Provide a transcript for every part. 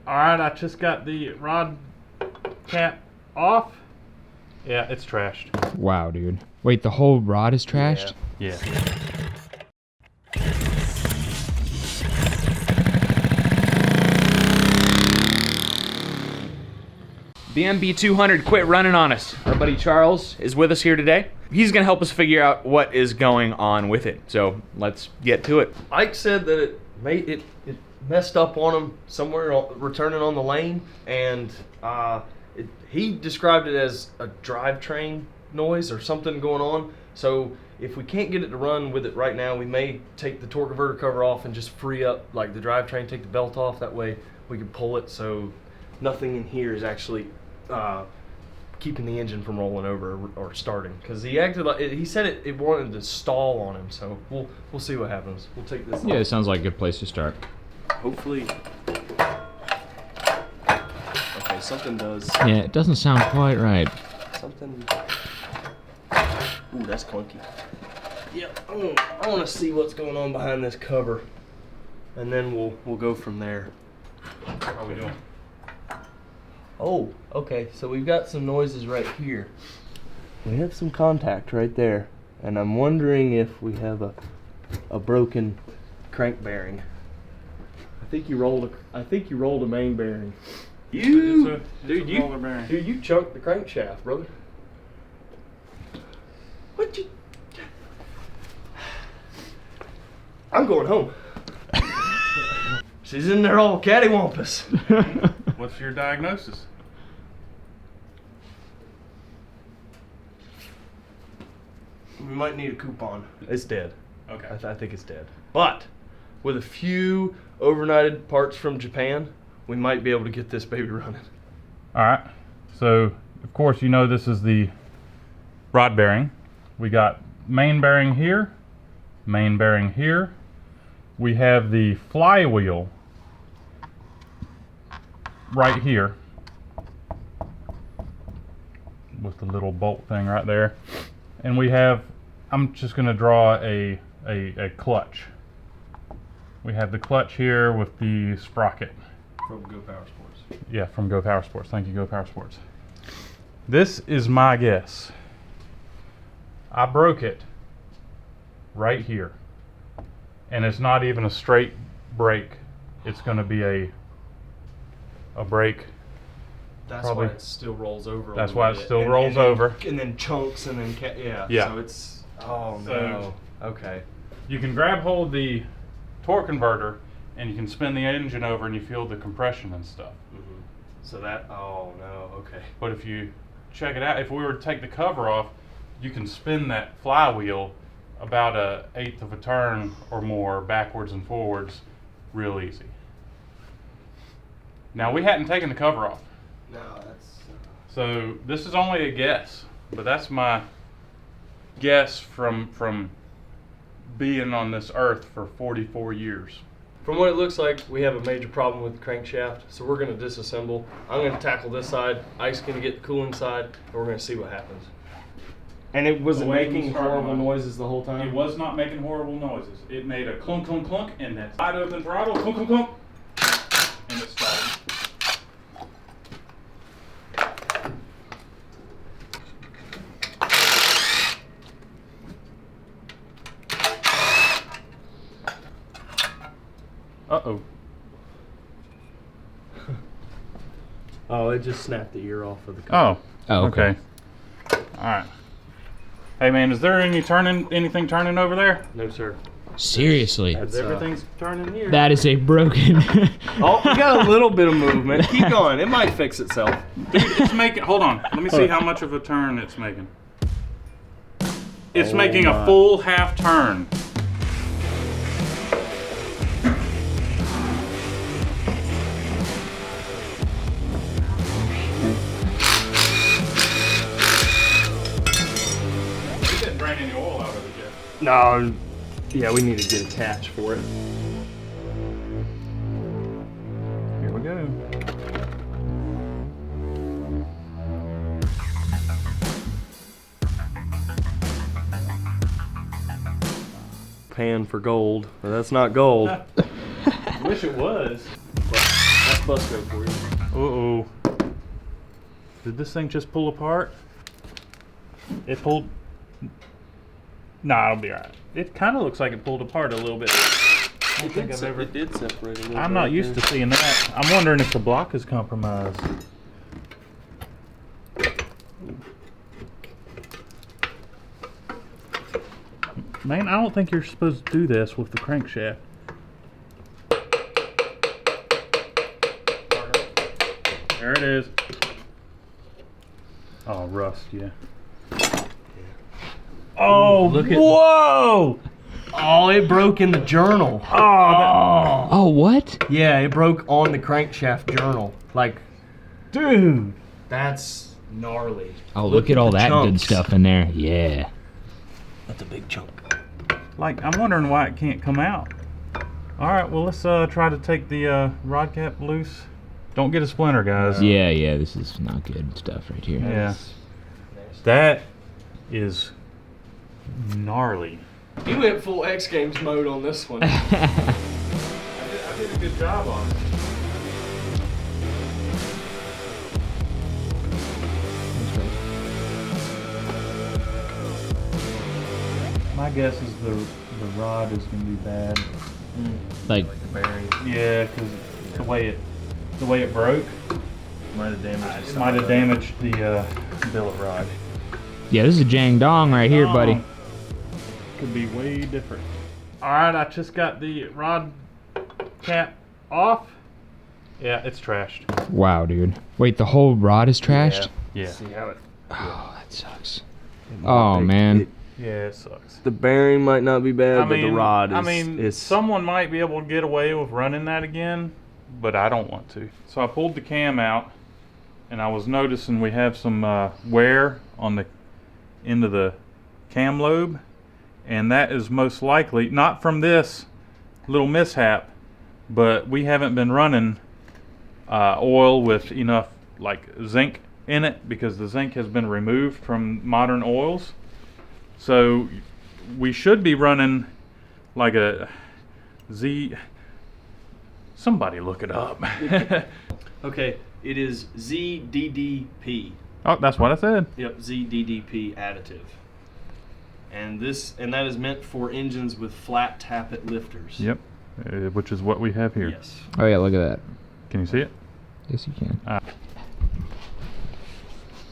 Alright, I just got the rod cap off. Yeah, it's trashed. Wow, dude. Wait, the whole rod is trashed? Yeah. The MB200 quit running on us. Our buddy Charles is with us here today. He's gonna help us figure out what is going on with it. So let's get to it. Ike said that it messed up on him somewhere returning on the lane, and he described it as a drivetrain noise or something going on. So if we can't get it to run with it right now, we may take the torque converter cover off and just free up like the drivetrain, take the belt off. That way we can pull it so nothing in here is actually keeping the engine from rolling over or starting. Because he acted like he said it wanted to stall on him. So we'll see what happens. We'll take this. Yeah, it sounds like a good place to start. Hopefully. Okay, something does. Yeah, it doesn't sound quite right. Something. Ooh, that's clunky. Yeah, I want to see what's going on behind this cover, and then we'll go from there. How are we doing? Oh, okay. So we've got some noises right here. We have some contact right there, and I'm wondering if we have a broken crank bearing. I think you rolled a main bearing. Dude, You chunked the crankshaft, brother. What you? I'm going home. She's in there all cattywampus. What's your diagnosis? We might need a coupon. It's dead. Okay. I think it's dead. But with a few overnighted parts from Japan, we might be able to get this baby running. Alright, so of course you know this is the rod bearing. We got main bearing here, main bearing here. We have the flywheel right here with the little bolt thing right there. And we have, I'm just going to draw a clutch. We have the clutch here with the sprocket. From Go Power Sports. Yeah, from Go Power Sports. Thank you, Go Power Sports. This is my guess. I broke it right here. And it's not even a straight break. It's going to be a break. That's Probably. why it still rolls over. That's why it still rolls over. And then chunks and then Yeah. So it's no. Okay. You can grab hold of the torque converter and you can spin the engine over and you feel the compression and stuff. Mm-hmm. So that okay. But if you check it out, if we were to take the cover off, you can spin that flywheel about 1/8 of a turn or more backwards and forwards real easy. Now we hadn't taken the cover off. No, that's. So this is only a guess, but that's my guess from being on this earth for 44 years. From what it looks like, we have a major problem with the crankshaft, so we're going to disassemble. I'm going to tackle this side, Ike's going to get the cooling side, and we're going to see what happens. And it was making horrible noises the whole time? It was not making horrible noises. It made a clunk, clunk, clunk, and that wide open throttle, clunk, clunk, clunk, and it started. Uh-oh. Oh, it just snapped the ear off of the cover. Oh, okay. Alright. Hey man, is there anything turning over there? No, sir. Seriously. Everything's turning here. That is a broken... Oh, we got a little bit of movement. Keep going. It might fix itself. Dude, it's making, hold on. Let me see how much of a turn it's making. It's making a full half turn. You didn't drain any oil out of it yet. No. Yeah, we need to get attached for it. Here we go. Pan for gold. But that's not gold. Wish it was. But bus go for you. Uh-oh. Did this thing just pull apart? It pulled... Nah, it'll be alright. It kind of looks like it pulled apart a little bit. It did separate a little I'm bit not right used there. to seeing that. I'm wondering if the block is compromised. Man, I don't think you're supposed to do this with the crankshaft. There it is. Oh, rust, yeah. Oh, Look at- whoa! Oh, it broke in the journal. Oh, Oh, what? Yeah, it broke on the crankshaft journal. Like, dude. that's gnarly. Oh, look at all the that good chunks. stuff in there. Yeah. That's a big chunk. Like, I'm wondering why it can't come out. Alright, well, let's try to take the rod cap loose. Don't get a splinter, guys. Yeah, this is not good stuff right here. Yeah. That is gnarly. He went full X Games mode on this one. I did a good job on it. My guess is the rod is going to be bad. Like, Yeah, because the way it broke Might have damaged might have damaged the billet rod. yeah, this is Jiang Dong right here, buddy. Oh, could be way different. All right, I just got the rod cap off. Yeah, it's trashed. Wow, dude. Wait, the whole rod is trashed? Yeah. See how it. Oh, that sucks. Oh, man. Yeah, it sucks. The bearing might not be bad, but the rod is. I mean, is someone might be able to get away with running that again, but I don't want to. So I pulled the cam out, and I was noticing we have some wear on the end of the cam lobe, and that is most likely not from this little mishap, but we haven't been running oil with enough like zinc in it because the zinc has been removed from modern oils. So we should be running like a Z. Somebody look it up. Okay, it is ZDDP. Oh, that's what I said. Yep, ZDDP additive. And that is meant for engines with flat tappet lifters. Yep, which is what we have here. Yes. Oh, yeah, look at that. Can you see it? Yes, you can.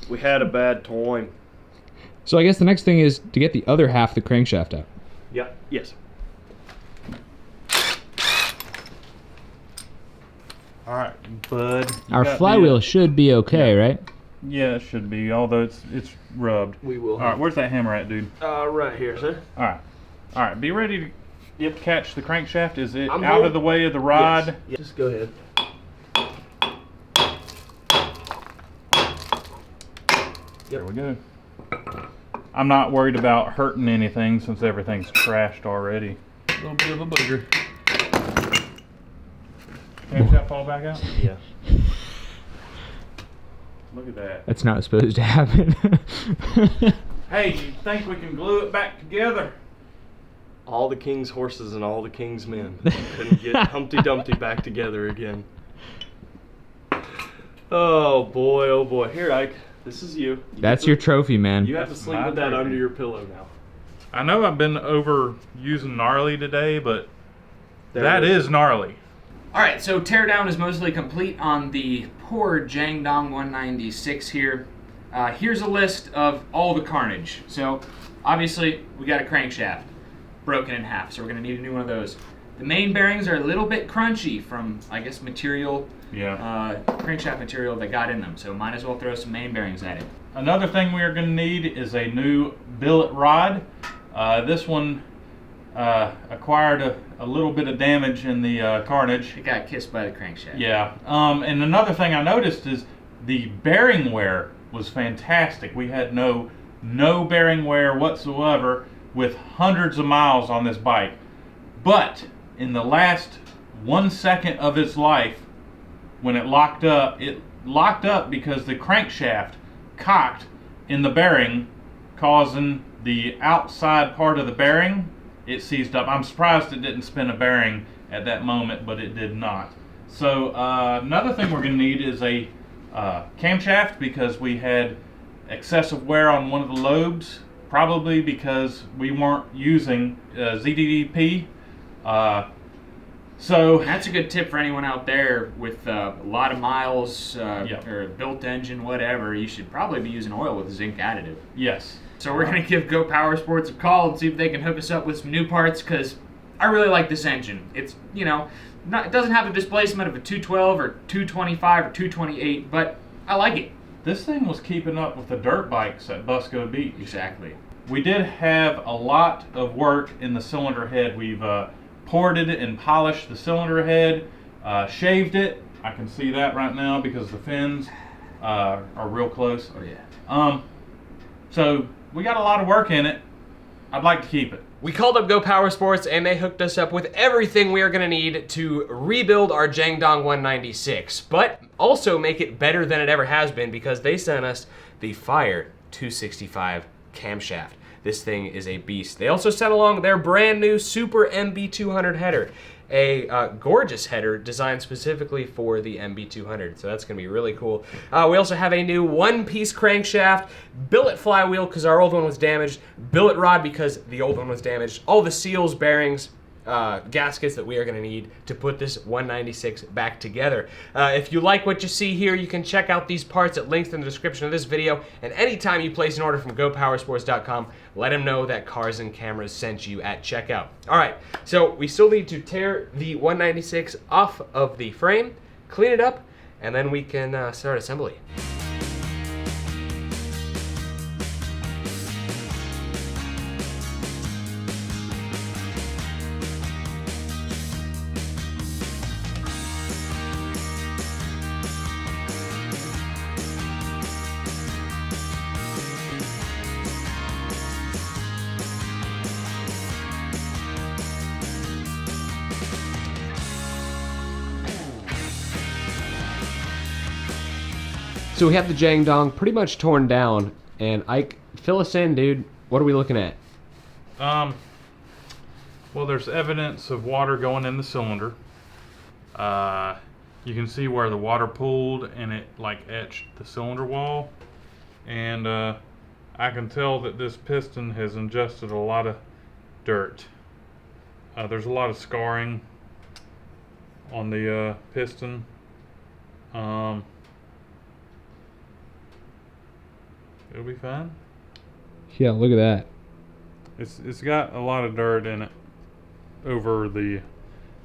We had a bad time. So I guess the next thing is to get the other half of the crankshaft out. Yep. Yes. All right, bud. Our flywheel should be okay, right? Yeah, it should be. Although it's rubbed. We will. All right, where's that hammer at, dude? Right here, sir. All right. Be ready to catch the crankshaft. Is it I'm out holding- of the way of the rod? Yes. Just go ahead. There we go. I'm not worried about hurting anything since everything's trashed already. A little bit of a booger. Camshaft fall back out? Yeah. Look at that. That's not supposed to happen. Hey, you think we can glue it back together? All the king's horses and all the king's men couldn't get Humpty Dumpty back together again. Oh boy. Here, Ike. This is you. That's your trophy, man. You have to sleep My with that trophy. under your pillow now. I know I've been overusing gnarly today, but There that it is gnarly. Alright, so teardown is mostly complete on the poor Jiang Dong 196 here. Here's a list of all the carnage. So, obviously, we got a crankshaft broken in half, so we're going to need a new one of those. The main bearings are a little bit crunchy from, I guess, material, crankshaft material that got in them, so might as well throw some main bearings at it. Another thing we are going to need is a new billet rod. This one acquired a little bit of damage in the carnage. It got kissed by the crankshaft. Yeah, and another thing I noticed is the bearing wear was fantastic. We had no bearing wear whatsoever with hundreds of miles on this bike. But in the last 1 second of its life, when it locked up because the crankshaft cocked in the bearing, causing the outside part of the bearing, it seized up. I'm surprised it didn't spin a bearing at that moment, but it did not. So another thing we're going to need is a camshaft, because we had excessive wear on one of the lobes, probably because we weren't using ZDDP. So that's a good tip for anyone out there with a lot of miles or built engine, whatever. You should probably be using oil with zinc additive. Yes. So we're going to give Go Power Sports a call and see if they can hook us up with some new parts, because I really like this engine. It's, you know, it doesn't have the displacement of a 212 or 225 or 228, but I like it. This thing was keeping up with the dirt bikes at Busco Beach. Exactly. We did have a lot of work in the cylinder head. We've ported and polished the cylinder head, shaved it. I can see that right now because the fins are real close. Oh yeah. So we got a lot of work in it. I'd like to keep it. We called up Go Power Sports and they hooked us up with everything we are going to need to rebuild our Jiang Dong 196, but also make it better than it ever has been, because they sent us the Fire 265 camshaft. This thing is a beast. They also sent along their brand new Super MB200 header, a gorgeous header designed specifically for the MB200. So that's going to be really cool. We also have a new one-piece crankshaft, billet flywheel because our old one was damaged, billet rod because the old one was damaged, all the seals, bearings, gaskets that we are going to need to put this 196 back together. If you like what you see here, you can check out these parts at links in the description of this video, and anytime you place an order from GoPowersports.com, let them know that Cars and Cameras sent you at checkout. Alright, so we still need to tear the 196 off of the frame, clean it up, and then we can start assembly. So we have the Jiang Dong pretty much torn down, and Ike, fill us in, dude. What are we looking at? Well, there's evidence of water going in the cylinder. You can see where the water pooled and it like etched the cylinder wall, and I can tell that this piston has ingested a lot of dirt. There's a lot of scarring on the piston. It'll be fine. Yeah, look at that. It's got a lot of dirt in it over the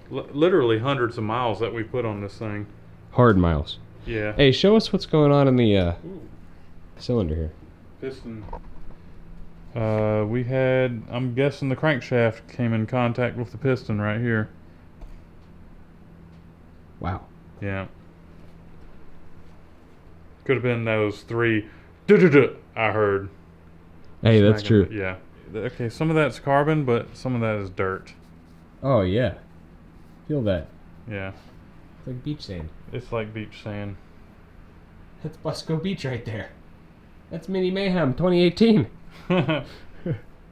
literally hundreds of miles that we put on this thing. Hard miles. Yeah. Hey, show us what's going on in the cylinder here. Piston. We had, I'm guessing the crankshaft came in contact with the piston right here. Wow. Yeah. Could have been those three I heard. Hey, that's Smacking true. Yeah. Okay, some of that's carbon, but some of that is dirt. Oh, yeah. Feel that. Yeah. It's like beach sand. It's like beach sand. That's Busco Beach right there. That's Mini Mayhem 2018. Yeah,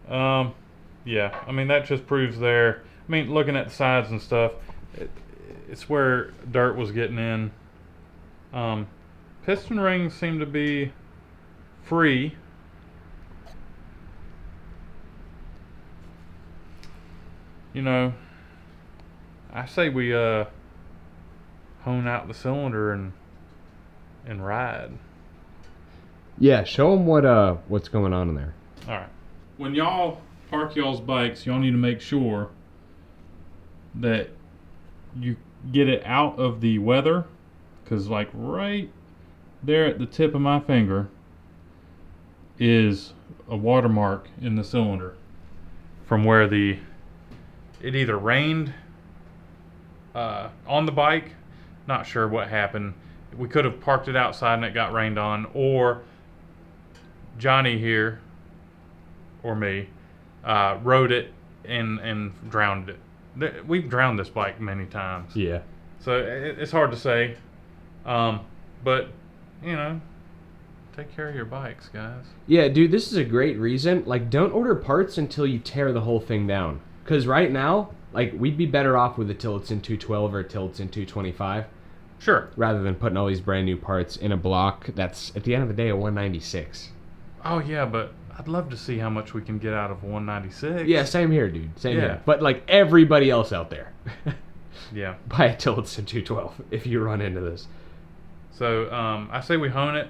I mean, that just proves there. I mean, looking at the sides and stuff, it's where dirt was getting in. Piston rings seem to be free. You know, I say we hone out the cylinder and ride. Yeah, show them what's going on in there. All right. When y'all park y'all's bikes, y'all need to make sure that you get it out of the weather, because like right there at the tip of my finger is a watermark in the cylinder from where it either rained on the bike, not sure what happened. We could have parked it outside and it got rained on, or Johnny here, or me, rode it and drowned it. We've drowned this bike many times. Yeah. So it's hard to say, but you know, take care of your bikes, guys. Yeah, dude, this is a great reason. Like, don't order parts until you tear the whole thing down. Because right now, like, we'd be better off with a Tillotson 212 or a Tillotson 225 Sure. rather than putting all these brand new parts in a block that's, at the end of the day, a 196. Oh yeah, but I'd love to see how much we can get out of 196. Yeah, same here, dude. Same Yeah. here. But, like, everybody else out there, Yeah. buy a Tillotson 212 if you run into this. So I say we hone it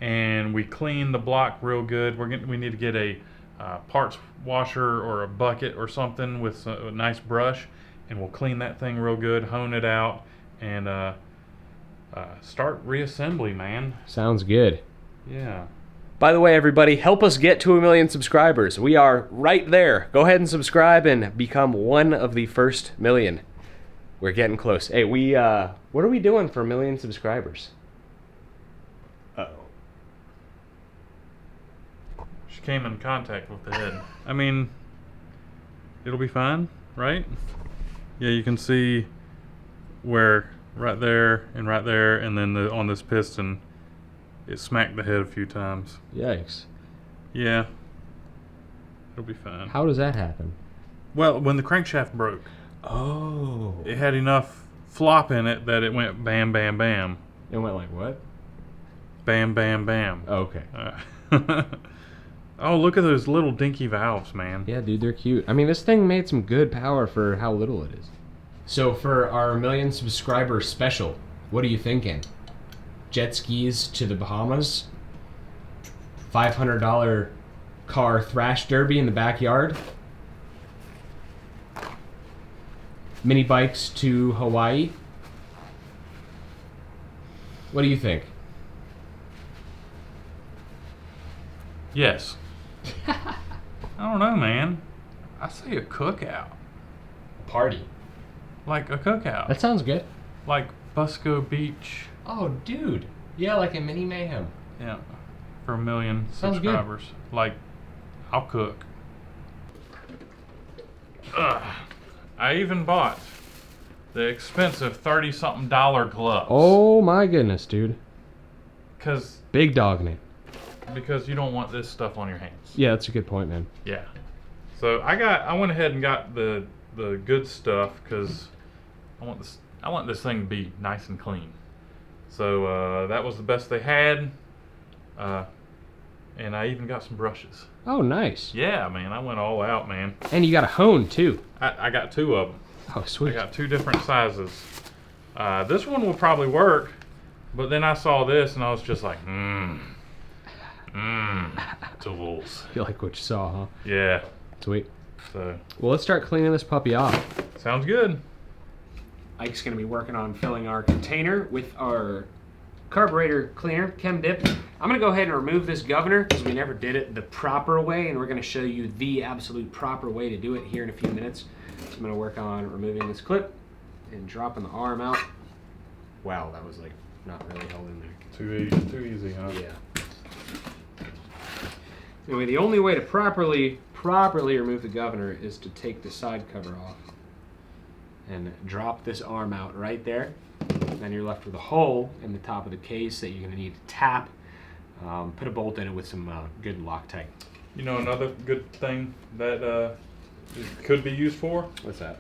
and we clean the block real good. We need to get a parts washer or a bucket or something with a nice brush, and we'll clean that thing real good, hone it out, and start reassembly, man. Sounds good. Yeah. By the way, everybody, help us get to 1 million subscribers. We are right there. Go ahead and subscribe and become one of the first million. We're getting close. Hey, what are we doing for 1 million subscribers? Uh-oh. She came in contact with the head. I mean, it'll be fine, right? Yeah, you can see where right there, and then on this piston, it smacked the head a few times. Yikes. Yeah. It'll be fine. How does that happen? Well, when the crankshaft broke, Oh. it had enough flop in it that it went bam, bam, bam. It went like what? Bam, bam, bam. Oh, okay. Oh, look at those little dinky valves, man. Yeah, dude, they're cute. I mean, this thing made some good power for how little it is. So for our 1 million subscriber special, what are you thinking? Jet skis to the Bahamas? $500 car thrash derby in the backyard? Mini bikes to Hawaii? What do you think? Yes. I don't know, man. I say a cookout. Party. Like a cookout. That sounds good. Like Busco Beach. Oh, dude. Yeah, like a mini mayhem. Yeah. For 1 million Sounds good. subscribers. Like, I'll cook. Ugh. I even bought the expensive $30-something gloves. Oh my goodness, dude. Because Big dogging it. you don't want this stuff on your hands. Yeah, that's a good point, man. Yeah. So I went ahead and got the good stuff because I want this thing to be nice and clean. So that was the best they had. And I even got some brushes. Oh, nice. Yeah, man, I went all out, man. And you got a hone, too. I got 2 of them. Oh, sweet. I got 2 different sizes. This one will probably work, but then I saw this and I was just like, tools. You like what you saw, huh? Yeah. Sweet. So Well, let's start cleaning this puppy off. sounds good. Ike's going to be working on filling our container with our Carburetor Cleaner, Chem Dip. I'm going to go ahead and remove this governor because we never did it the proper way, and we're going to show you the absolute proper way to do it here in a few minutes. So I'm going to work on removing this clip and dropping the arm out. Wow, that was like not really held in there. Too easy, huh? Yeah. Anyway, the only way to properly remove the governor is to take the side cover off and drop this arm out right there. Then you're left with a hole in the top of the case that you're going to need to tap. Put a bolt in it with some good Loctite. You know another good thing that it could be used for? What's that?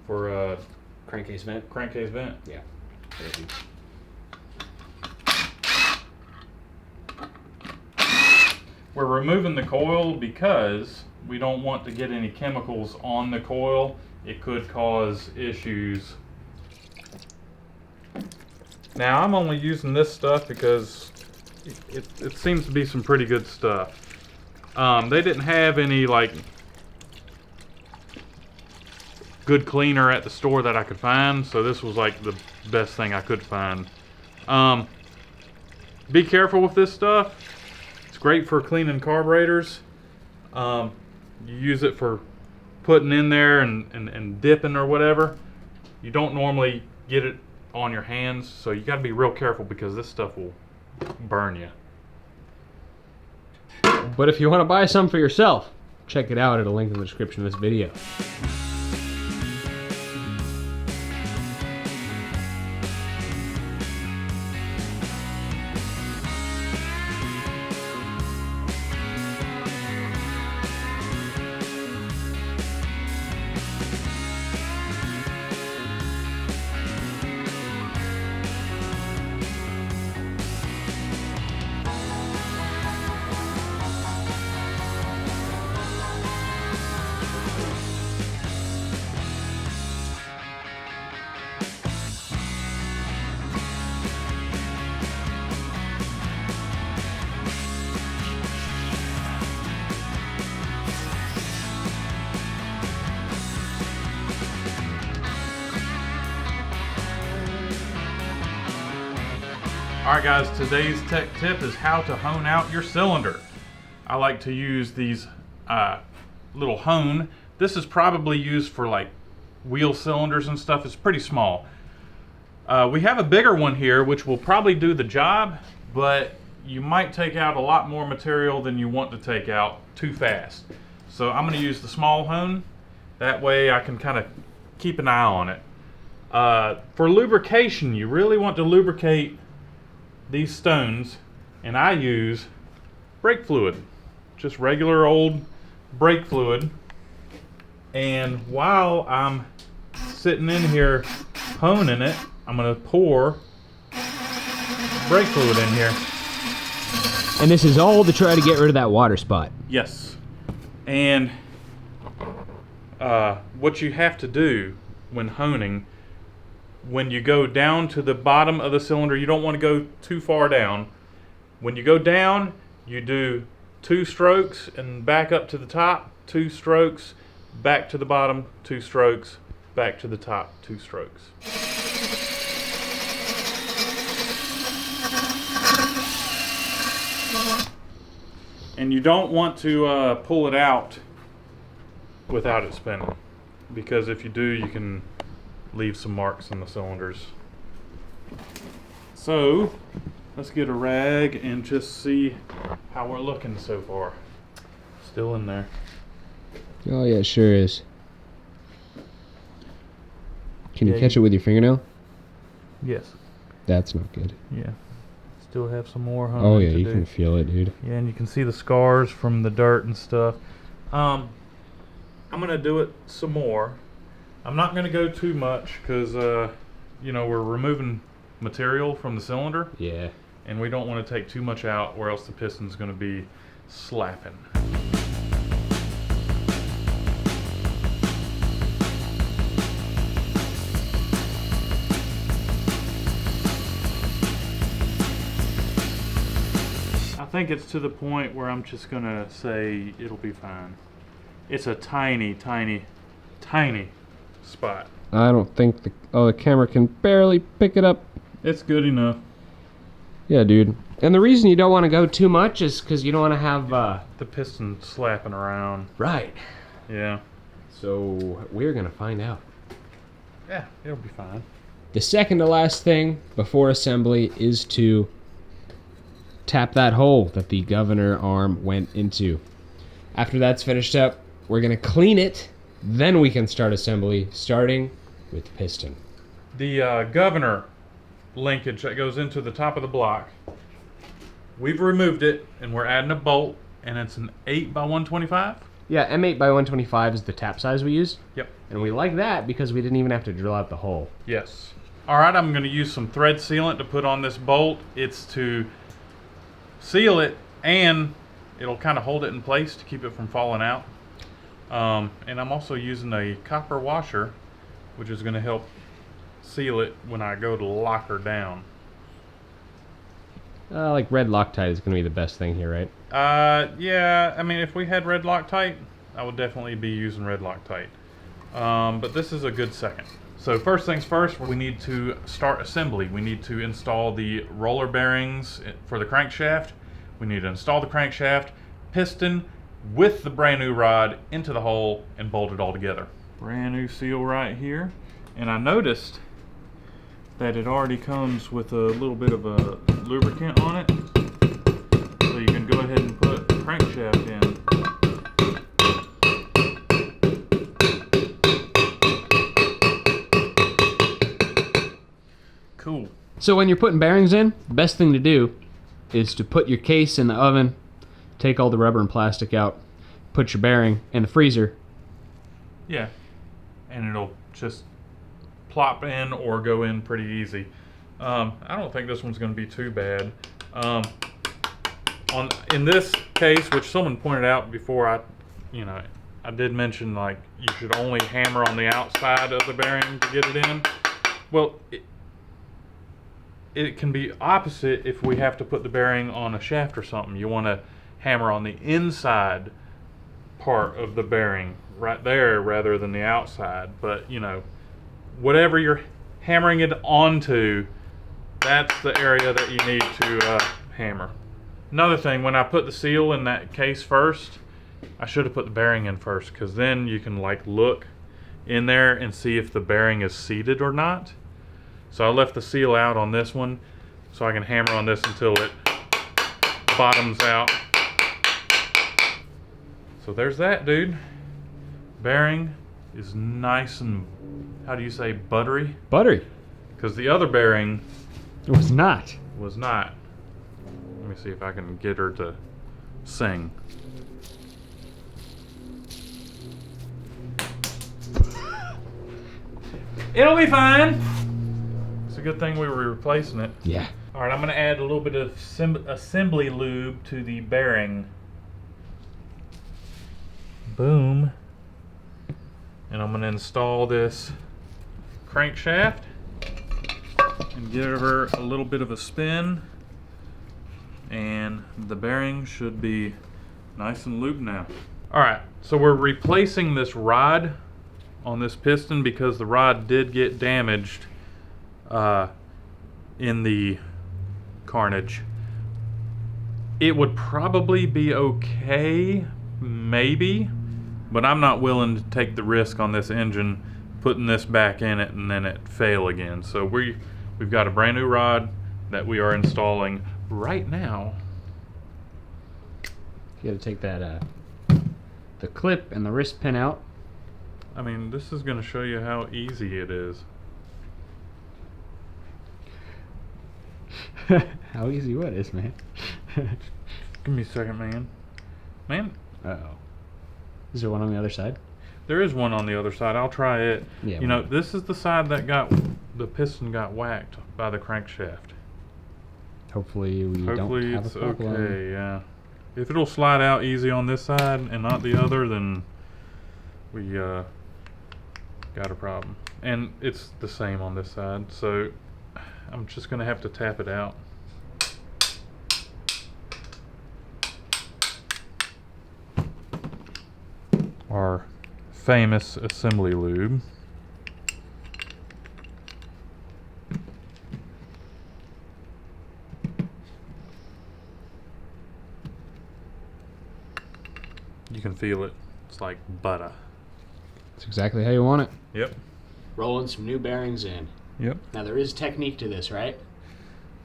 For Crankcase vent? crankcase vent. Yeah. We're removing the coil because we don't want to get any chemicals on the coil. It could cause issues. Now I'm only using this stuff because it seems to be some pretty good stuff. They didn't have any like good cleaner at the store that I could find, so this was like the best thing I could find. Be careful with this stuff. It's great for cleaning carburetors. You use it for putting in there and dipping or whatever. You don't normally get it on your hands, so you got to be real careful because this stuff will burn you. But if you want to buy some for yourself, check it out at a link in the description of this video. Alright guys, today's tech tip is how to hone out your cylinder. I like to use these little hone. This is probably used for like wheel cylinders and stuff. It's pretty small. We have a bigger one here which will probably do the job, but you might take out a lot more material than you want to take out too fast. So I'm going to use the small hone. That way I can kind of keep an eye on it. For lubrication, you really want to lubricate these stones, and I use brake fluid, just regular old brake fluid. And while I'm sitting in here honing it, I'm going to pour brake fluid in here. And this is all to try to get rid of that water spot. Yes. And what you have to do when honing, when you go down to the bottom of the cylinder, you don't want to go too far down. When you go down, you do 2 strokes and back up to the top, 2 strokes, back to the bottom, 2 strokes, back to the top, 2 strokes. And you don't want to pull it out without it spinning, because if you do, you can leave some marks in the cylinders. So let's get a rag and just see how we're looking so far. Still in there. Oh yeah, it sure is. Can you catch it with your fingernail? Yes. That's not good. Yeah. Still have some more honing Oh yeah, to you do. can feel it, dude. Yeah, and you can see the scars from the dirt and stuff. I'm gonna do it some more. I'm not gonna go too much because you know, we're removing material from the cylinder, Yeah. and we don't want to take too much out, or else the piston's gonna be slapping. I think it's to the point where I'm just gonna say it'll be fine. It's a tiny, tiny, tiny spot. I don't think the camera can barely pick it up. It's good enough. Yeah, dude. And the reason you don't want to go too much is because you don't want to have The piston slapping around. right. Yeah. So we're gonna find out. Yeah, it'll be fine. The second to last thing before assembly is to tap that hole that the governor arm went into. After that's finished up, we're gonna clean it, then we can start assembly, starting with the piston. The governor linkage that goes into the top of the block, we've removed it, and we're adding a bolt, and it's an 8x125. Yeah, M8 by 125 is the tap size we use, Yep. and we like that because we didn't even have to drill out the hole. Yes. All right, I'm going to use some thread sealant to put on this bolt. It's to seal it, and it'll kind of hold it in place to keep it from falling out. And I'm also using a copper washer, which is going to help seal it when I go to lock her down. Like red Loctite is gonna be the best thing here, right? Yeah, I mean, if we had red Loctite, I would definitely be using red Loctite. But this is a good second. So first things first, we need to start assembly. We need to install the roller bearings for the crankshaft. We need to install the crankshaft, piston with the brand new rod into the hole, and bolt it all together. Brand new seal right here. And I noticed that it already comes with a little bit of a lubricant on it. So you can go ahead and put the crankshaft in. Cool. So when you're putting bearings in, the best thing to do is to put your case in the oven, take all the rubber and plastic out, put your bearing in the freezer. Yeah. And it'll just plop in or go in pretty easy. I don't think this one's going to be too bad. In this case, which someone pointed out before, I did mention like you should only hammer on the outside of the bearing to get it in. Well, it can be opposite if we have to put the bearing on a shaft or something. You want to hammer on the inside part of the bearing right there rather than the outside. But whatever you're hammering it onto, that's the area that you need to hammer. Another thing, when I put the seal in that case first, I should have put the bearing in first, because then you can like look in there and see if the bearing is seated or not. So I left the seal out on this one so I can hammer on this until it bottoms out. So there's that, dude. Bearing is nice and, how do you say, buttery? Buttery. Because the other bearing It was not. was not. Let me see if I can get her to sing. It'll be fine. It's a good thing we were replacing it. Yeah. All right, I'm going to add a little bit of assembly lube to the bearing. Boom. And I'm going to install this crankshaft and give her a little bit of a spin. And the bearing should be nice and lubed now. All right, so we're replacing this rod on this piston because the rod did get damaged in the carnage. It would probably be okay, maybe, but I'm not willing to take the risk on this engine putting this back in it and then it fail again. So we've got a brand new rod that we are installing right now. You got to take that the clip and the wrist pin out. I mean, this is going to show you how easy it is. How easy what is, man? Give me a second, man. Man, Uh-oh. Is there one on the other side? there is one on the other side. I'll try it. Yeah, You know, this is the side that the piston got whacked by the crankshaft. Hopefully we Hopefully don't have it's a problem. okay, yeah. If it'll slide out easy on this side and not the other, then we got a problem. And it's the same on this side, so I'm just gonna have to tap it out. Our famous assembly lube. You can feel it. It's like butter. That's exactly how you want it. Yep. Rolling some new bearings in. Yep. Now there is technique to this, right?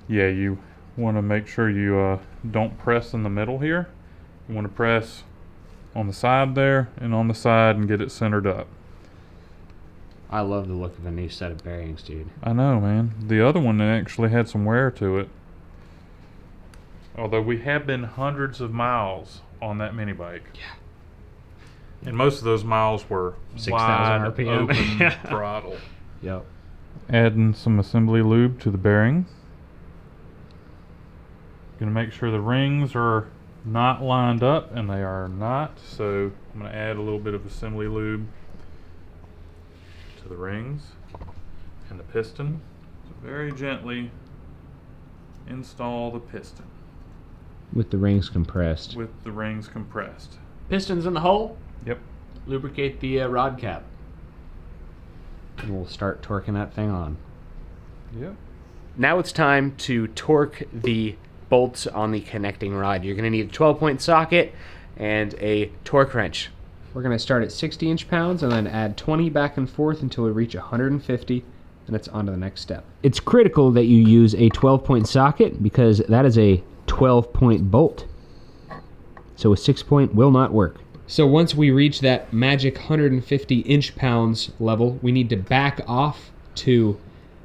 Yeah, you want to make sure you don't press in the middle here. You want to press on the side there and on the side and get it centered up. I love the look of a new set of bearings, dude. I know, man. The other one actually had some wear to it. Although we have been hundreds of miles on that mini bike. Yeah. And most of those miles were 6,000 wide RPM. open throttle. Yep. Adding some assembly lube to the bearing. Gonna make sure the rings are not lined up, and they are not, so I'm gonna add a little bit of assembly lube to the rings and the piston. So very gently install the piston With the rings compressed. with the rings compressed. Pistons in the hole. Yep. Lubricate the rod cap. And we'll start torquing that thing on. Yep. Now it's time to torque the bolts on the connecting rod. You're going to need a 12-point socket and a torque wrench. We're going to start at 60 inch-pounds and then add 20 back and forth until we reach 150, and it's on to the next step. It's critical that you use a 12-point socket because that is a 12-point bolt. So a 6-point will not work. So once we reach that magic 150 inch-pounds level, we need to back off to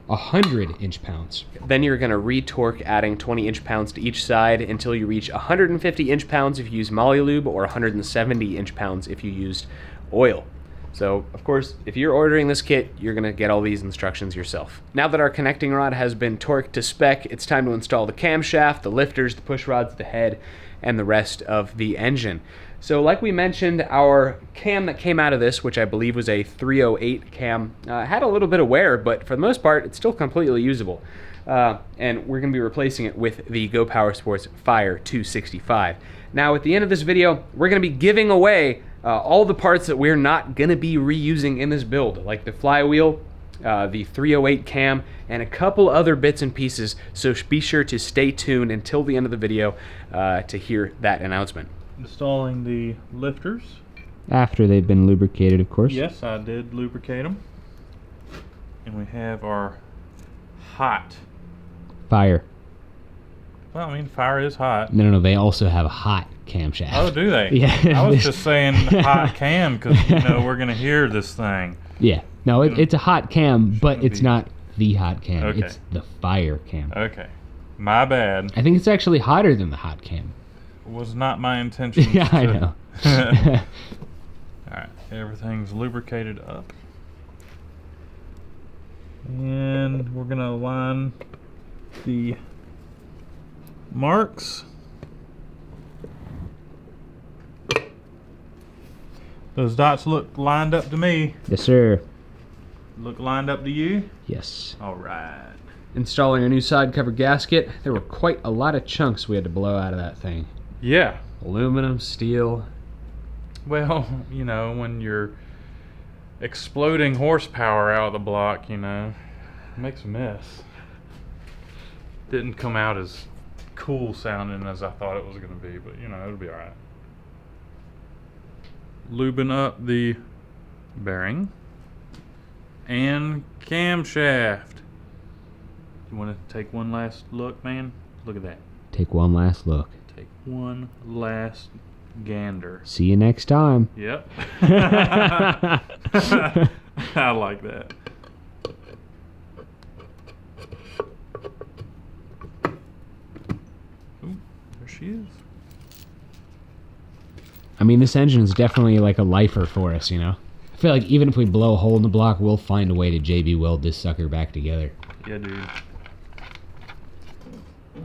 100 inch-pounds. Then you're going to re-torque, adding 20 inch-pounds to each side until you reach 150 inch-pounds if you use Moly Lube, or 170 inch-pounds if you used oil. So, of course, if you're ordering this kit, you're going to get all these instructions yourself. Now that our connecting rod has been torqued to spec, it's time to install the camshaft, the lifters, the push rods, the head, and the rest of the engine. So like we mentioned, our cam that came out of this, which I believe was a 308 cam, had a little bit of wear, but for the most part, it's still completely usable. And we're going to be replacing it with the Go Power Sports Fire 265. Now, at the end of this video, we're going to be giving away all the parts that we're not going to be reusing in this build, like the flywheel, the 308 cam, and a couple other bits and pieces, so be sure to stay tuned until the end of the video to hear that announcement. Installing the lifters. After they've been lubricated, of course. Yes, I did lubricate them. And we have our hot. Fire. Well, I mean, fire is hot. No, they also have a hot camshaft. Oh, do they? Yeah. I was just saying hot cam because, we're going to hear this thing. Yeah. No, it's a hot cam, but it's be- not the hot cam. Okay. It's the fire cam. Okay. My bad. I think it's actually hotter than the hot cam. Was not my intention. Yeah, I know. Alright, everything's lubricated up. And we're going to align the marks. Those dots look lined up to me. Yes, sir. Look lined up to you? Yes. Alright. Installing a new side cover gasket. There were quite a lot of chunks we had to blow out of that thing. Yeah. Aluminum, steel. Well, when you're exploding horsepower out of the block, it makes a mess. Didn't come out as cool sounding as I thought it was going to be, but it'll be alright. Lubing up the bearing and camshaft. You want to take one last look, man? Look at that. Take one last look. Take one last gander. See you next time. Yep. I like that. Ooh, there she is. I mean, this engine is definitely like a lifer for us, I feel like even if we blow a hole in the block, we'll find a way to JB weld this sucker back together. Yeah, dude.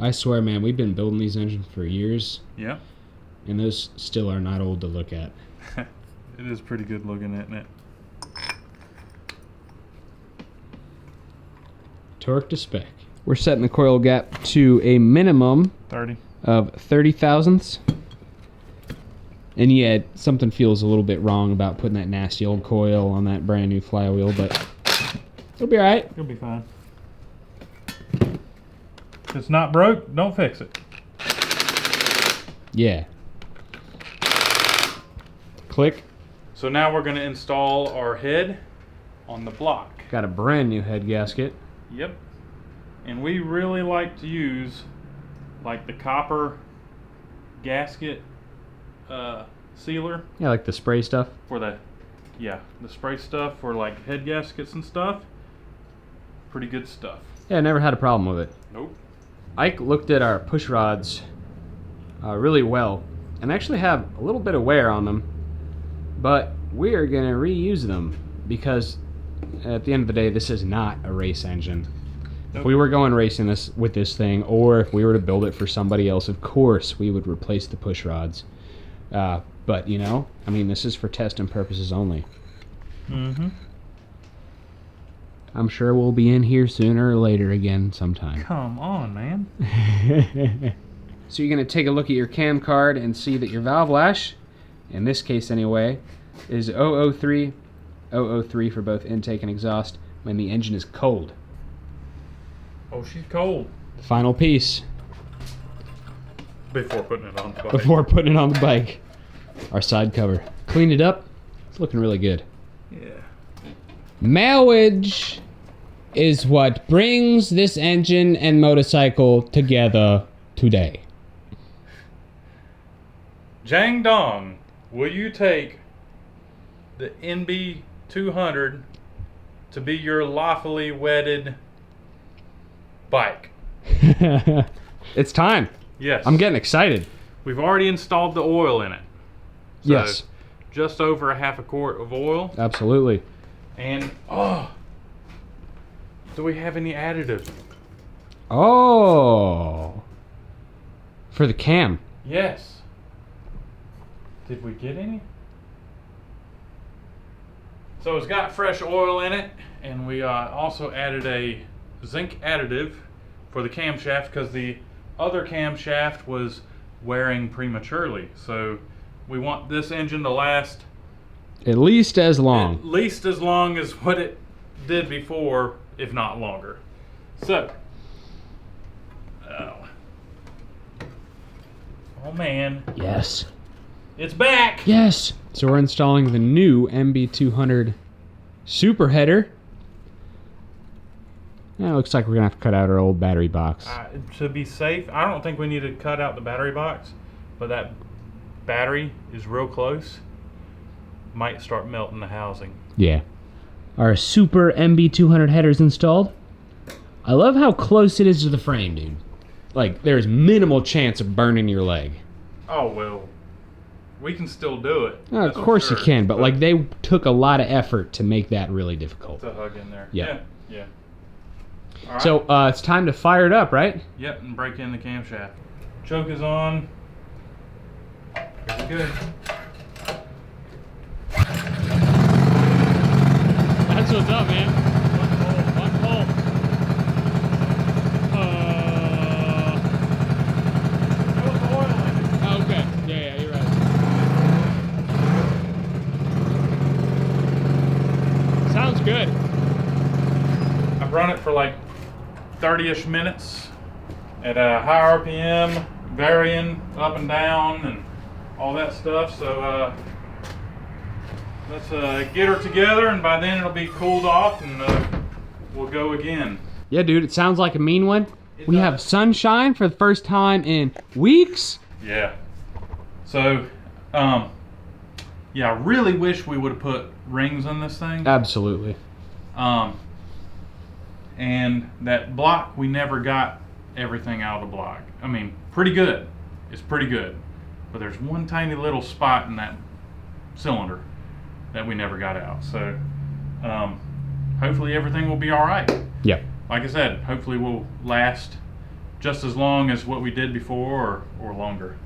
I swear, man, we've been building these engines for years, Yep. and those still are not old to look at. It is pretty good looking, isn't it? Torque to spec. We're setting the coil gap to a minimum 30. of 30 thousandths. And yeah, something feels a little bit wrong about putting that nasty old coil on that brand new flywheel, but it'll be alright. You'll be fine. If it's not broke, don't fix it. Yeah. Click. So now we're going to install our head on the block. Got a brand new head gasket. Yep. And we really like to use like the copper gasket sealer Yeah, like the spray stuff. for the spray stuff for like head gaskets and stuff. Pretty good stuff. Yeah, I never had a problem with it. Nope. Ike looked at our push rods really well and actually have a little bit of wear on them, but we are going to reuse them because at the end of the day, this is not a race engine. If we were going racing this with this thing, or if we were to build it for somebody else, of course we would replace the push rods. But this is for testing purposes only. Mm-hmm. I'm sure we'll be in here sooner or later again sometime. Come on, man. So you're going to take a look at your cam card and see that your valve lash, in this case anyway, is 003 for both intake and exhaust when the engine is cold. Oh, she's cold. Final piece Before putting it on the bike. before putting it on the bike. Our side cover. Cleaned it up. It's looking really good. Yeah. Marriage is what brings this engine and motorcycle together today. Jiang Dong, will you take the MB200 to be your lawfully wedded bike? It's time. Yes. I'm getting excited. We've already installed the oil in it. So Yes. Just over a half a quart of oil. Absolutely. And, do we have any additives? Oh. For the cam. Yes. Did we get any? So it's got fresh oil in it, and we also added a zinc additive for the camshaft because the other camshaft was wearing prematurely. So we want this engine to last At least as long. at least as long as what it did before, if not longer. So, oh man, Yes. it's back. Yes. So we're installing the new MB200 super header. Now it looks like we're gonna have to cut out our old battery box. To be safe, I don't think we need to cut out the battery box, but that battery is real close. Might start melting the housing. Yeah. Our super MB200 header's installed. I love how close it is to the frame, dude. Like, there's minimal chance of burning your leg. Oh well, we can still do it. Of that's for course you sure, can, but like they took a lot of effort to make that really difficult. to hug in there. Yeah. Yeah. All right. So it's time to fire it up, right? Yep, and break in the camshaft. Choke is on. Very good. That's what's up, man. One pull. There was oil in it. Oh, okay. Yeah, you're right. Sounds good. I've run it for like 30-ish minutes at a high RPM, varying up and down and all that stuff. So let's get her together, and by then it'll be cooled off, and we'll go again. Yeah, dude, it sounds like a mean one. We does. have sunshine for the first time in weeks. Yeah. So, yeah, I really wish we would have put rings on this thing. Absolutely. And that block, we never got everything out of the block. I mean, pretty good. It's pretty good. But there's one tiny little spot in that cylinder that we never got out. So, hopefully everything will be all right. Yep. Like I said, hopefully we'll last just as long as what we did before or longer.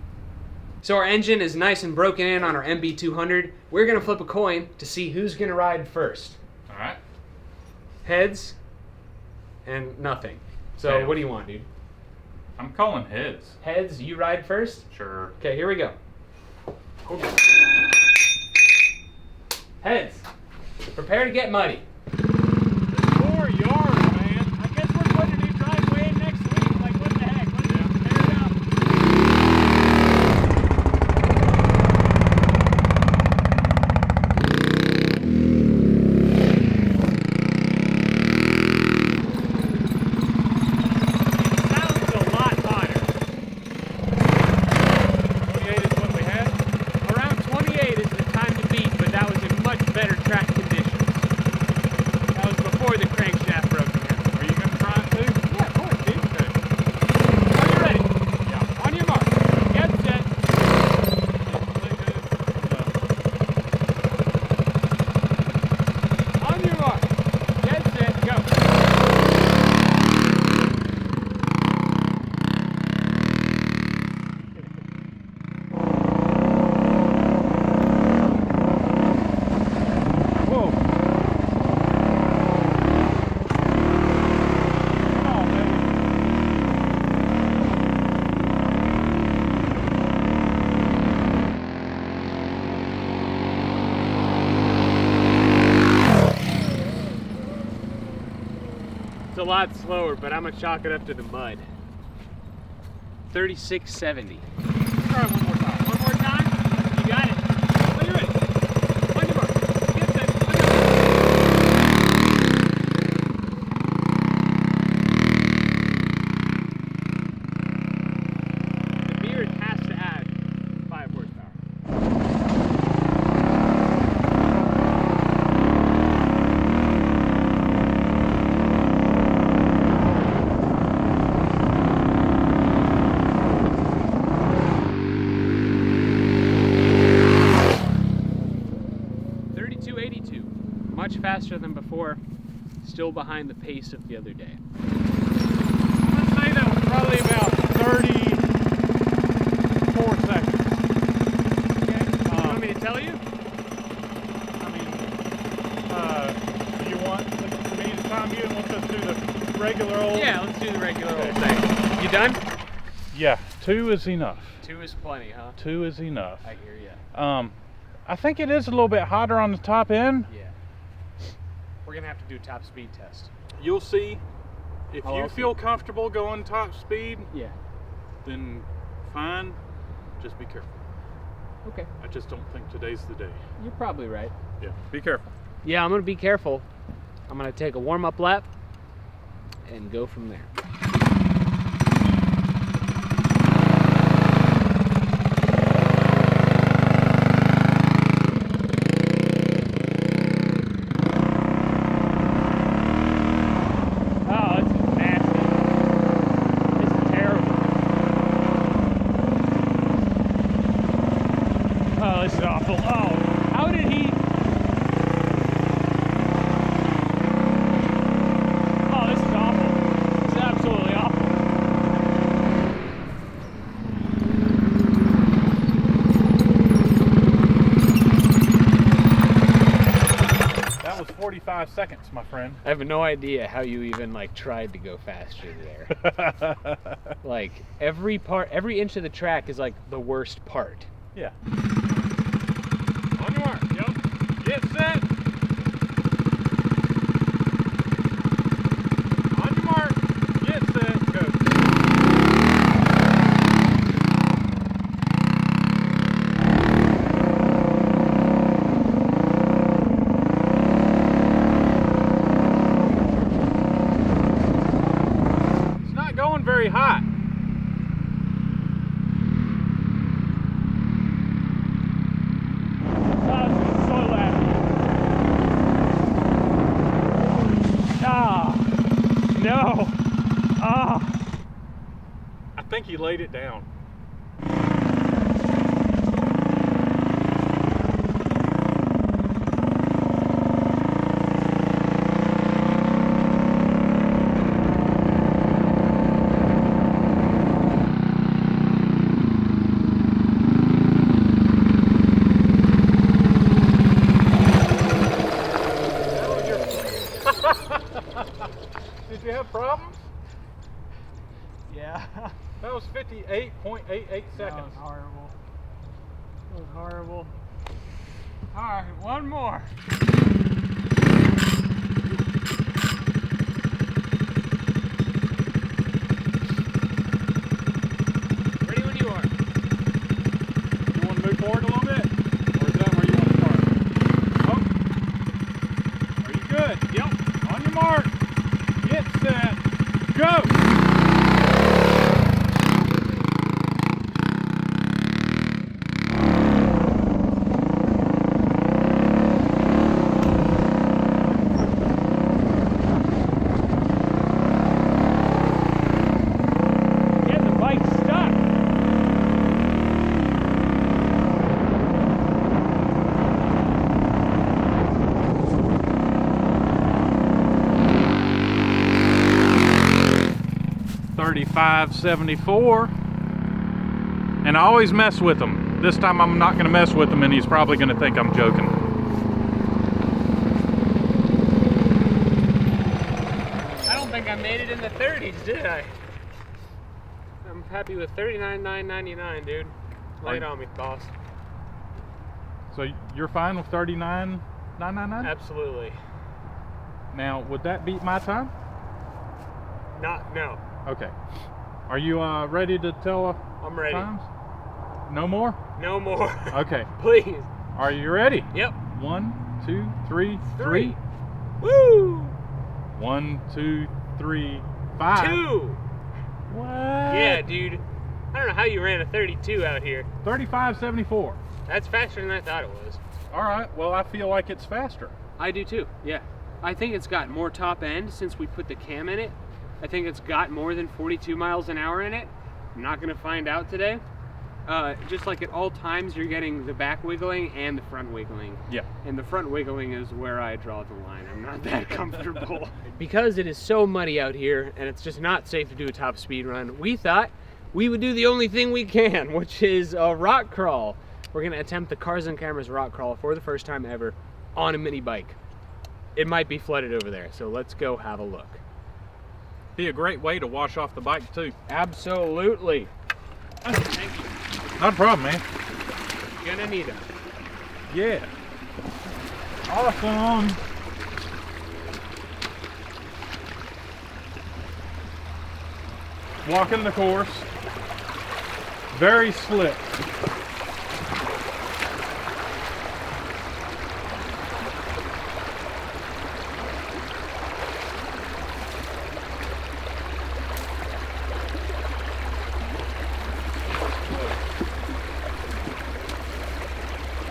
So our engine is nice and broken in on our MB200. We're gonna flip a coin to see who's gonna ride first. All right. Heads and nothing. So Tails. what do you want, dude? I'm calling heads. Heads, you ride first? Sure. Okay, here we go. Heads. Prepare to get muddy. 4 yards, man. I guess we're putting a new driveway in next week. Like, what the heck? Let's tear it up. Sounds a lot hotter. 28 is what we had. Around 28 is the time to beat, but that was in much better track conditions. That was before the crankshaft broke down. Are you gonna try it too? Yeah, of course, dude. Okay. Are you ready? Yeah. On your mark. Get set. On your mark. Get set. Go. Whoa. Come on, baby. It's a lot slower, but I'm gonna chalk it up to the mud. 3670. Try it one more time. One more time. You got it. Are you ready? On your mark. Get set. On your mark. The beard has to add 5 horsepower. Much faster than before, still behind the pace of the other day. I'd say that was probably about 34 seconds. Okay. You want me to tell you? I mean, do you want me to time you and we'll just do the regular old? Yeah, let's do the regular old thing. You done? Yeah, 2 is enough. 2 is plenty, huh? 2 is enough. I hear ya. I think it is a little bit hotter on the top end. Yeah. we're gonna have to do top speed test. You'll see. If Oh, you I'll feel see. comfortable going top speed, Yeah. then fine. Just be careful. Okay. I just don't think today's the day. You're probably right. Yeah, be careful. Yeah, I'm gonna be careful. I'm gonna take a warm-up lap and go from there. Oh, this is nasty. This is terrible. Oh, this is awful. Oh, how did he... Oh, this is awful. This is absolutely awful. That was 45 seconds, my friend. I have no idea how you even like tried to go faster there. Like every inch of the track is like the worst part. Yeah. On your mark. Yep. Get set. On your mark. Get set. Go. It's not going very hot. Oh, this is so loud. Ah, no. Ah. I think he laid it down. Did you have problems? Yeah. That was 58.88 seconds. That was horrible. That was horrible. All right, one more. Ready when you are. You want to move forward a little bit? Or is that where you want to start? Oh. Are you good? Yep. On your mark. Get set. Go! Get the bike stuck. $35.74, and I always mess with him. This time I'm not going to mess with him, and he's probably going to think I'm joking. I don't think I made it in the 30s, did I? I'm happy with 39,999, dude. Lay it on me, boss. So you're fine with 39.999? Absolutely. Now, would that beat my time? No. Okay. Are you ready to tell I'm ready. times? No more? No more. Okay. Please. Are you ready? Yep. 1, 2, 3, 3. Woo! 1, 2, 3, 5. 2. What? Yeah, dude. I don't know how you ran a 32 out here. 35.74. That's faster than I thought it was. All right. Well, I feel like it's faster. I do too, yeah. I think it's got more top end since we put the cam in it. I think it's got more than 42 miles an hour in it. I'm not gonna find out today. Just like at all times, you're getting the back wiggling and the front wiggling. Yeah. And the front wiggling is where I draw the line. I'm not that comfortable. Because it is so muddy out here and it's just not safe to do a top speed run, we thought we would do the only thing we can, which is a rock crawl. We're gonna attempt the CarsandCameras rock crawl for the first time ever on a mini bike. It might be flooded over there, so let's go have a look. Be a great way to wash off the bike too. Absolutely. Thank you. Not a problem, man. Gonna need them. Yeah. Awesome. walking the course. Very slick.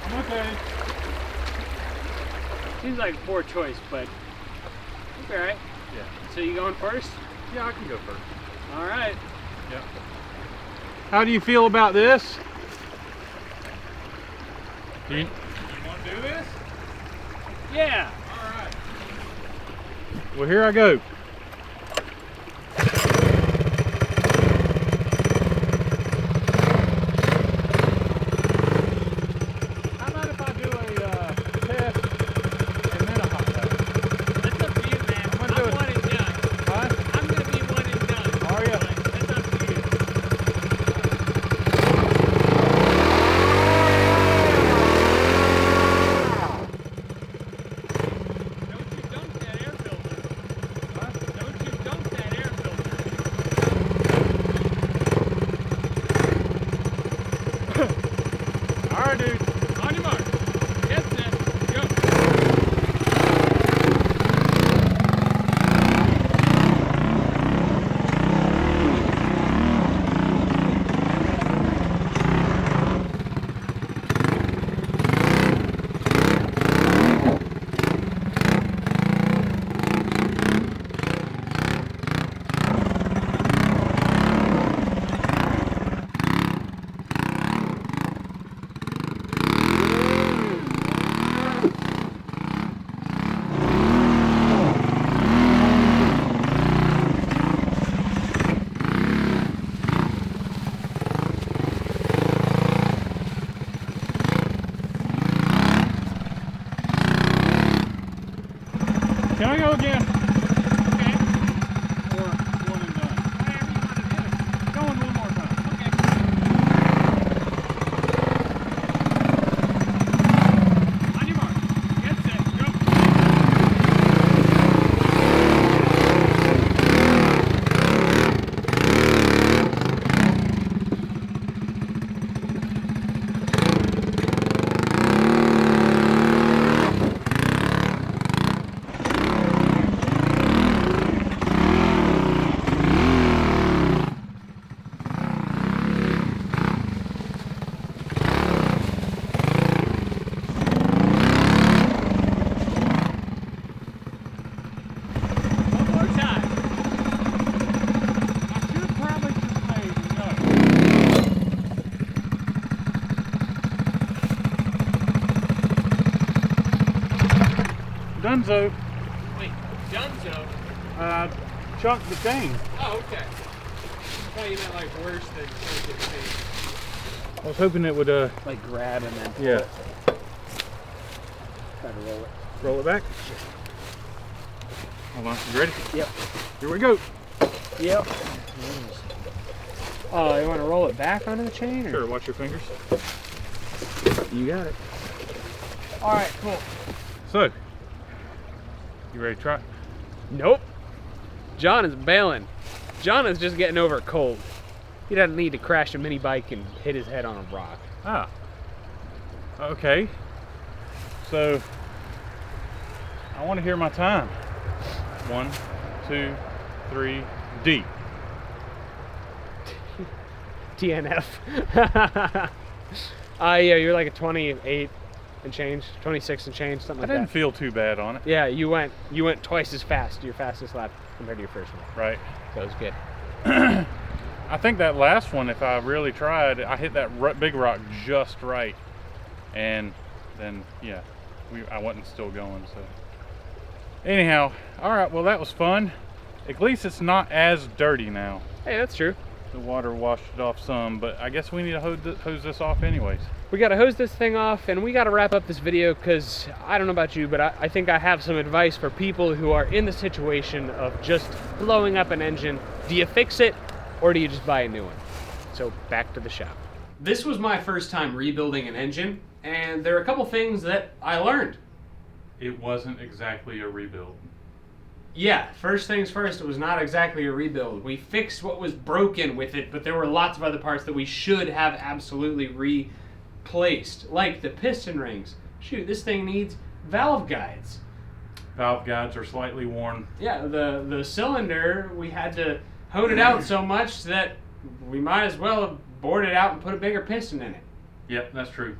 I'm okay. Seems like a poor choice, but it's alright. Yeah. So you going first? Yeah, I can go first. Alright. Yep. How do you feel about this? Do you want to do this? Yeah. Alright. Well, here I go. How about if I do a test and then a hot lap? That's up to you, man. I'm gonna do it. one and done. Huh? I'm gonna be one and done. Are ya? But that's up to you. Don't you dump that air filter. Huh? Don't you dump that air filter. Alright, dude. On your mark. Get set. Go. Can I go again? Okay. Or one and done? Whatever you want to do. Going one more time. Okay. On your mark. Get set. Go. One more time. I should probably just say no. Dunzo. Wait, Dunzo? Chuck the chain. Oh, okay. I thought you meant like worse than choking the I was hoping it would, like grab and then yeah. try to roll it. Roll it back. Hold on, you ready? Yep. Here we go. Yep. Oh, you want to roll it back onto the chain? Or? Sure, watch your fingers. You got it. All right, cool. So, you ready to try it? Nope. John is bailing. John is just getting over a cold. He doesn't need to crash a mini bike and hit his head on a rock. Ah. Okay. So, I want to hear my time. 1, 2, 3, D. TNF. Yeah, you're like a 28 and change, 26 and change, something I like didn't that. feel too bad on it. Yeah, you went twice as fast, your fastest lap compared to your first one. Right. So it was good. I think that last one, if I really tried, I hit that big rock just right. And then, yeah, I wasn't still going, so. Anyhow, all right, well, that was fun. At least it's not as dirty now. Hey, that's true. The water washed it off some, but I guess we need to hose this off anyways. We gotta hose this thing off, and we gotta wrap up this video because I don't know about you, but I think I have some advice for people who are in the situation of just blowing up an engine. Do you fix it, or do you just buy a new one? So back to the shop. This was my first time rebuilding an engine, and there are a couple things that I learned. It wasn't exactly a rebuild. Yeah, first things first, it was not exactly a rebuild. We fixed what was broken with it, but there were lots of other parts that we should have absolutely replaced, like the piston rings. Shoot, this thing needs valve guides. Valve guides are slightly worn. Yeah, the cylinder, we had to hone it out so much that we might as well have bored it out and put a bigger piston in it. Yep, that's true.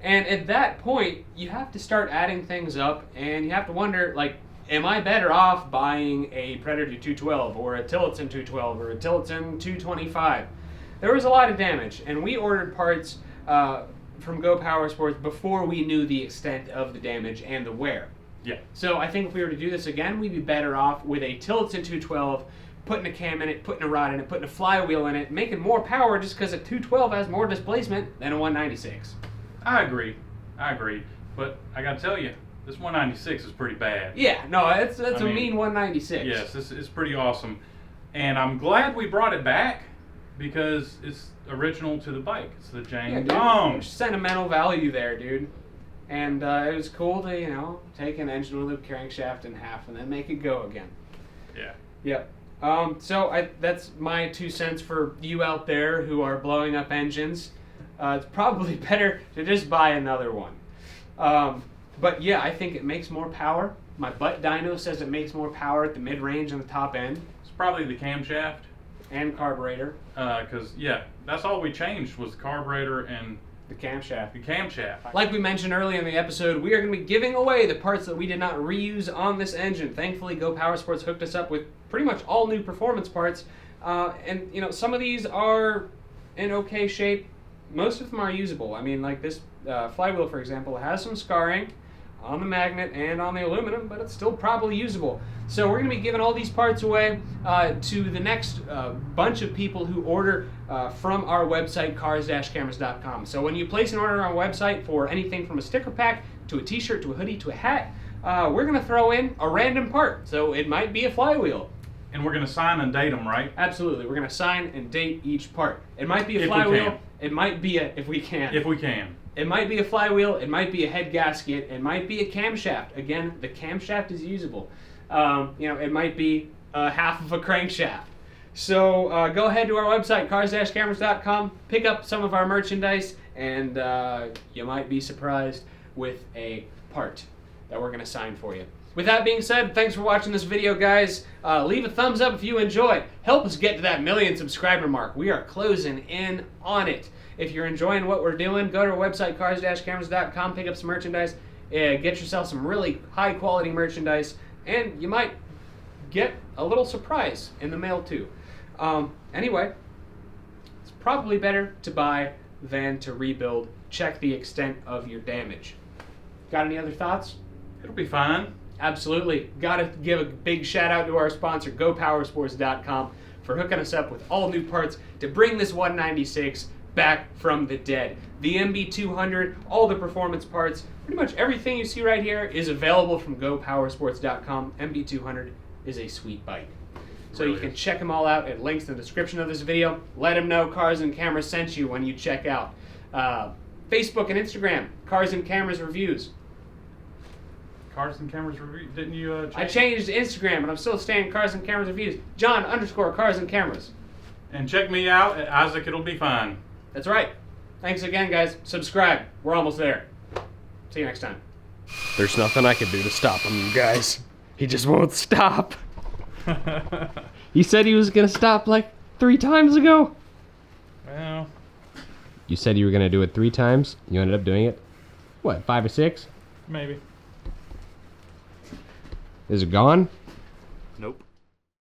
And at that point, you have to start adding things up, and you have to wonder, like, am I better off buying a Predator 212 or a Tillotson 212 or a Tillotson 225? There was a lot of damage, and we ordered parts from Go Power Sports before we knew the extent of the damage and the wear. Yeah. So I think if we were to do this again, we'd be better off with a Tillotson 212, putting a cam in it, putting a rod in it, putting a flywheel in it, making more power just because a 212 has more displacement than a 196. I agree. But I gotta tell you, this 196 is pretty bad. Yeah, no, that's a mean 196. Yes, this is pretty awesome. And I'm glad we brought it back because it's original to the bike. It's the Jiang Dong. Sentimental value there, dude. And it was cool to, take an engine with a crankshaft in half and then make it go again. Yeah. Yep. So that's my 2 cents for you out there who are blowing up engines. It's probably better to just buy another one. But yeah, I think it makes more power. My butt dyno says it makes more power at the mid-range and the top end. It's probably the camshaft. And carburetor. Because, yeah, that's all we changed was the carburetor and the camshaft. the camshaft. Like we mentioned earlier in the episode, we are going to be giving away the parts that we did not reuse on this engine. Thankfully, Go Power Sports hooked us up with pretty much all new performance parts. And, some of these are in okay shape. Most of them are usable. I mean, like this flywheel, for example, has some scarring on the magnet and on the aluminum, but it's still probably usable. So we're going to be giving all these parts away to the next bunch of people who order from our website, cars-cameras.com. So when you place an order on our website for anything from a sticker pack to a t-shirt to a hoodie to a hat, we're going to throw in a random part. So it might be a flywheel. And we're going to sign and date them, right? Absolutely. We're going to sign and date each part. It might be a If we flywheel. can. It might be a, if we can. If we can. It might be a flywheel, it might be a head gasket, it might be a camshaft. Again, the camshaft is usable. It might be half of a crankshaft. So go ahead to our website, cars-cameras.com, pick up some of our merchandise, and you might be surprised with a part that we're going to sign for you. With that being said, thanks for watching this video, guys. Leave a thumbs up if you enjoy. Help us get to that 1 million subscriber mark. We are closing in on it. If you're enjoying what we're doing, go to our website, cars-cameras.com, pick up some merchandise, get yourself some really high-quality merchandise, and you might get a little surprise in the mail, too. Anyway, it's probably better to buy than to rebuild. Check the extent of your damage. Got any other thoughts? It'll be fine. Absolutely. Got to give a big shout out to our sponsor, GoPowerSports.com, for hooking us up with all new parts to bring this 196 back from the dead. The MB200, all the performance parts, pretty much everything you see right here is available from GoPowerSports.com. MB200 is a sweet bike. So you can check them all out at links in the description of this video. Let them know Cars and Cameras sent you when you check out. Facebook and Instagram, Cars and Cameras Reviews. Cars and Cameras review. Didn't you change? I changed Instagram, and I'm still staying Cars and Cameras Reviews. John_Cars and Cameras. And check me out at Isaac. It'll be fine. That's right. Thanks again, guys. Subscribe. We're almost there. See you next time. There's nothing I can do to stop him, you guys. He just won't stop. He said he was gonna stop like 3 times ago. Well, You said you were gonna do it 3 times. You ended up doing it, what, 5 or 6? maybe. Is it gone?